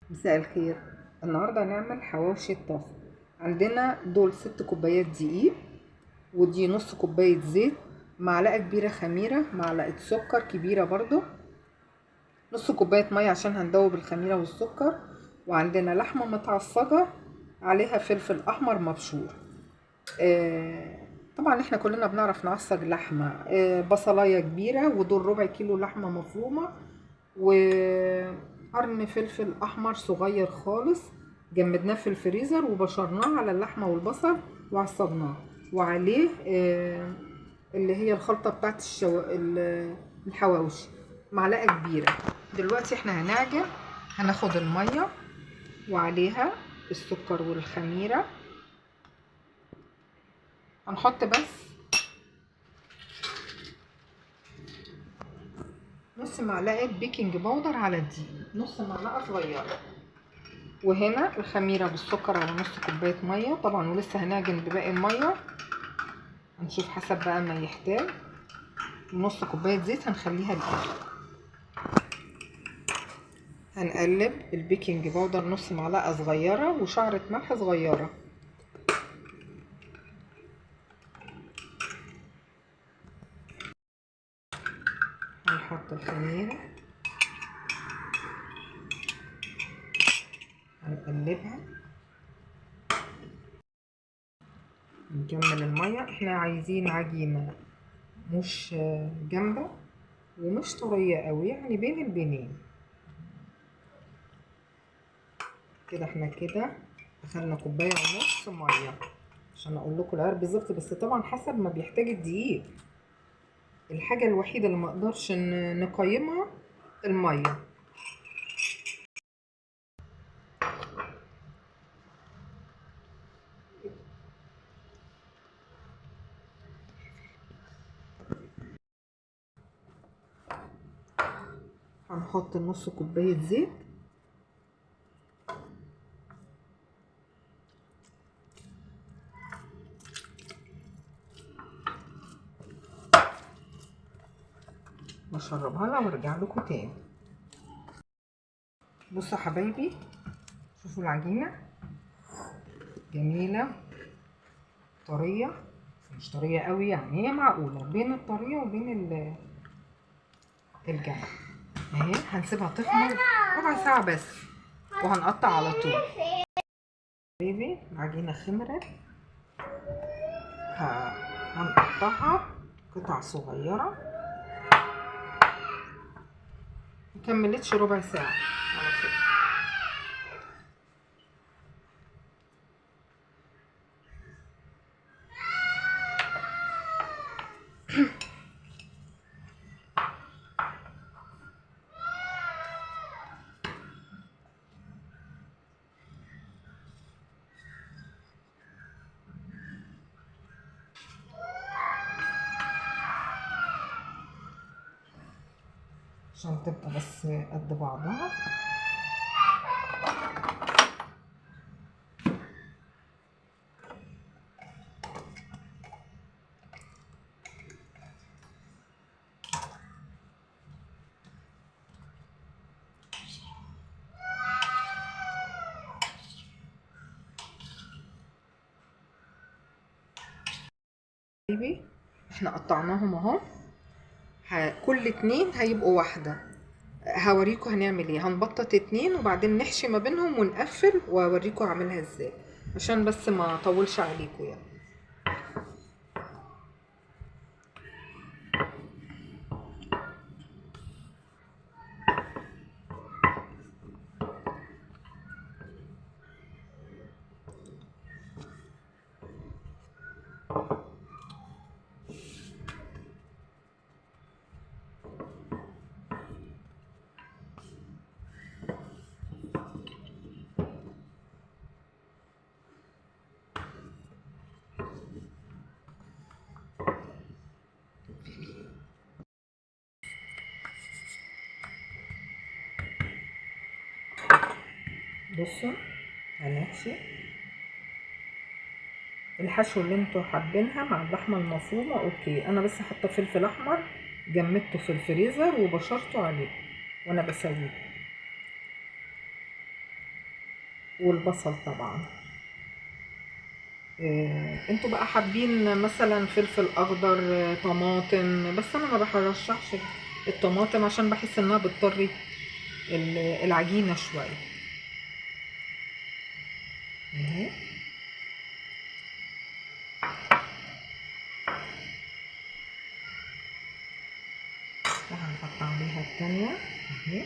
مساء الخير. النهارده هنعمل حواوشي الطاسه. عندنا دول 6 كوبايات دقيق، ودي نص كوبايه زيت، معلقه كبيره خميره، معلقه سكر كبيره برضو، نص كوبايه ميه عشان هندوب الخميره والسكر، وعندنا لحمه متعصجه عليها فلفل احمر مبشور. آه طبعا احنا كلنا بنعرف نعصج لحمه. بصلايه كبيره، ودول ربع كيلو لحمه مفرومه، وقرن فلفل احمر صغير خالص جمدناه في الفريزر وبشرناه على اللحمه والبصل وعصجناه، وعليه اللي هي الخلطه بتاعت الحواوشي معلقه كبيره. دلوقتي احنا هنعجن. هناخد الميه وعليها السكر والخميره. هنحط بس نص معلقه بيكنج باودر على الدقيق، نص معلقه صغيره. وهنا الخميرة بالسكر على نص كوباية مية طبعا، ولسه هنعجن بباقي المية، هنشوف حسب بقى ما يحتاج. نص كوباية زيت هنخليها الأول. هنقلب البيكنج باودر نص معلقة صغيرة وشعرة ملح صغيرة. هنحط الخميرة، هنقلبها، نكمل المية. احنا عايزين عجينة مش جامدة ومش طرية قوي، يعني بين البنين كده. احنا كده اخدنا كوباية ونص مية عشان اقول لكم العيار بالظبط، بس طبعا حسب ما بيحتاج الدقيق. الحاجة الوحيدة اللي ما اقدرش نقيمها المية. هنحط نص كوباية زيت، واشربها لها وارجع لكم تاني. بصوا يا حبايبي، شوفوا العجينة جميلة، طرية، مش طرية قوي يعني، هي معقولة بين الطرية وبين الجمل اهي. هنسيبها تخمر ربع ساعة بس وهنقطع على طول. حبايبي العجينة خمرت، هنقطعها قطع صغيرة. مكملتش ربع ساعة على فكرة. عشان تبقى بس قد بعضها. حبيبي احنا قطعناهم اهو، كل اتنين هيبقوا واحدة. هوريكم هنعمل ايه. هنبطط اتنين وبعدين نحشي ما بينهم ونقفل، واوريكم هعملها ازاي عشان بس ما اطولش عليكم يعني. بصوا هنحشي الحشو اللي انتوا حابينها مع اللحمة المفرومة اوكي. انا بس حاطة فلفل احمر جمدته في الفريزر وبشرته عليه وانا بسويه. والبصل طبعا. انتوا بقى حابين مثلا فلفل اخضر، طماطم، بس انا ما برشحش الطماطم عشان بحس انها بتطري العجينة شوية اهي. وهنحط عليها التانية اهي،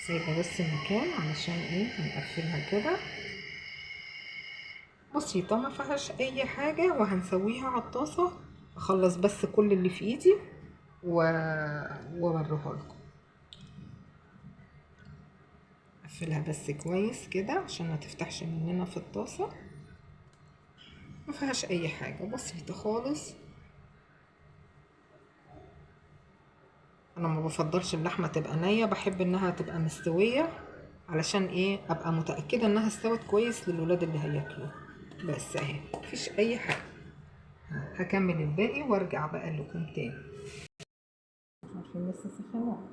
سايبة بس مكان علشان ايه نقفلها كده. بسيطة ما فيهاش اي حاجة، وهنسويها على الطاسة. اخلص بس كل اللي في ايدي واوريها لكم. اقفلها بس كويس كده عشان ما تفتحش مننا في الطاسة. ما فيهاش اي حاجة، بسيطة خالص. انا ما بفضلش اللحمة تبقى نية، بحب انها تبقى مستوية علشان ايه ابقى متأكدة انها استوت كويس للولاد اللي هياكلوها. بس اهي مفيش اي حاجة. هكمل الباقي وارجع بقى لكم تاني. مش عارفين لسه سخنة.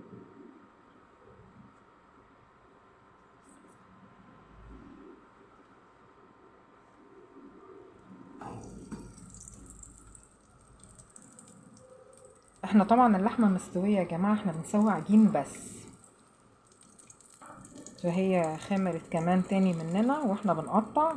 احنا طبعا اللحمة مستوية يا جماعة، احنا بنسوي عجين بس، فهي خمرت كمان تاني مننا واحنا بنقطع.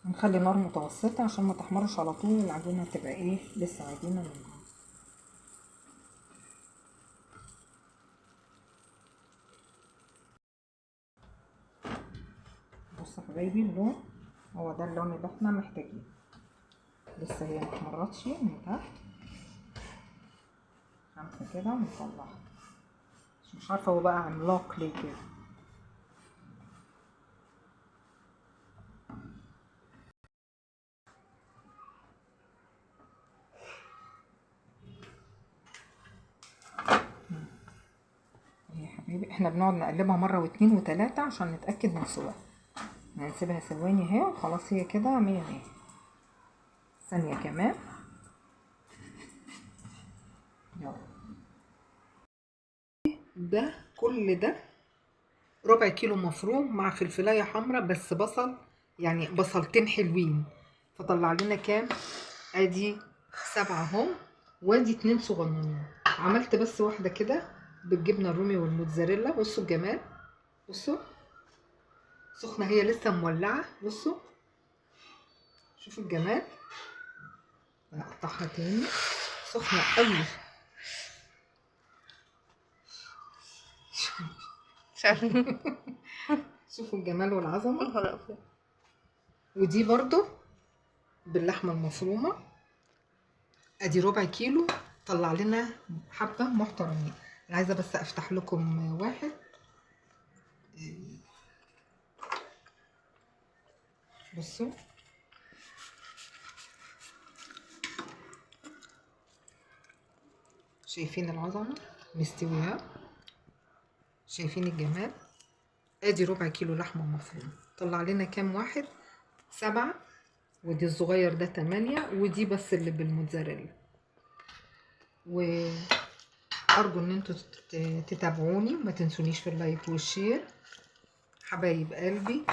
هنخلي نار متوسطة عشان ما تحمرش على طول، العجينة تبقى ايه لسه عجينة من جوه. بصوا يا حبايبي اللون، هو ده اللون اللي احنا محتاجينه. لسه هي محمرتش من تحت. خمسة كده ونطلعها. مش عارفة هو بقى عملاق ليه كده. يا حبيبي احنا بنقعد نقلبها مرة واتنين وتلاتة عشان نتأكد من سواها. هنسيبها ثواني اهي وخلاص، هي كده مية مية. ثانية كمان. يلا. ده كل ده ربع كيلو مفروم مع فلفلاية حمرا بس بصل، يعني بصلتين حلوين. فطلع لنا كام؟ ادي 7 اهم، وادي 2 صغننين. عملت بس واحدة كده بالجبنة الرومي والموتزاريلا. بصوا الجمال، بصوا سخنة، هي لسه مولعة. بصوا شوفوا الجمال. هقطعها تاني، سخنة قوي. شوفوا الجمال والعظمة. ودي برضو باللحمة المفرومة، ادي ربع كيلو. طلع لنا حبة محترمين. انا عايزة بس افتح لكم واحد. بصوا شايفين العظمة مستوية، شايفين الجمال. ادي ربع كيلو لحمة مفرومة. طلع لنا كام واحد؟ 7. ودي الصغير ده 8، ودي بس اللي بالموتزاريلا. وارجو ان انتوا تتابعوني، ما تنسونيش في اللايك والشير حبايب قلبي.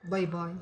باي باي.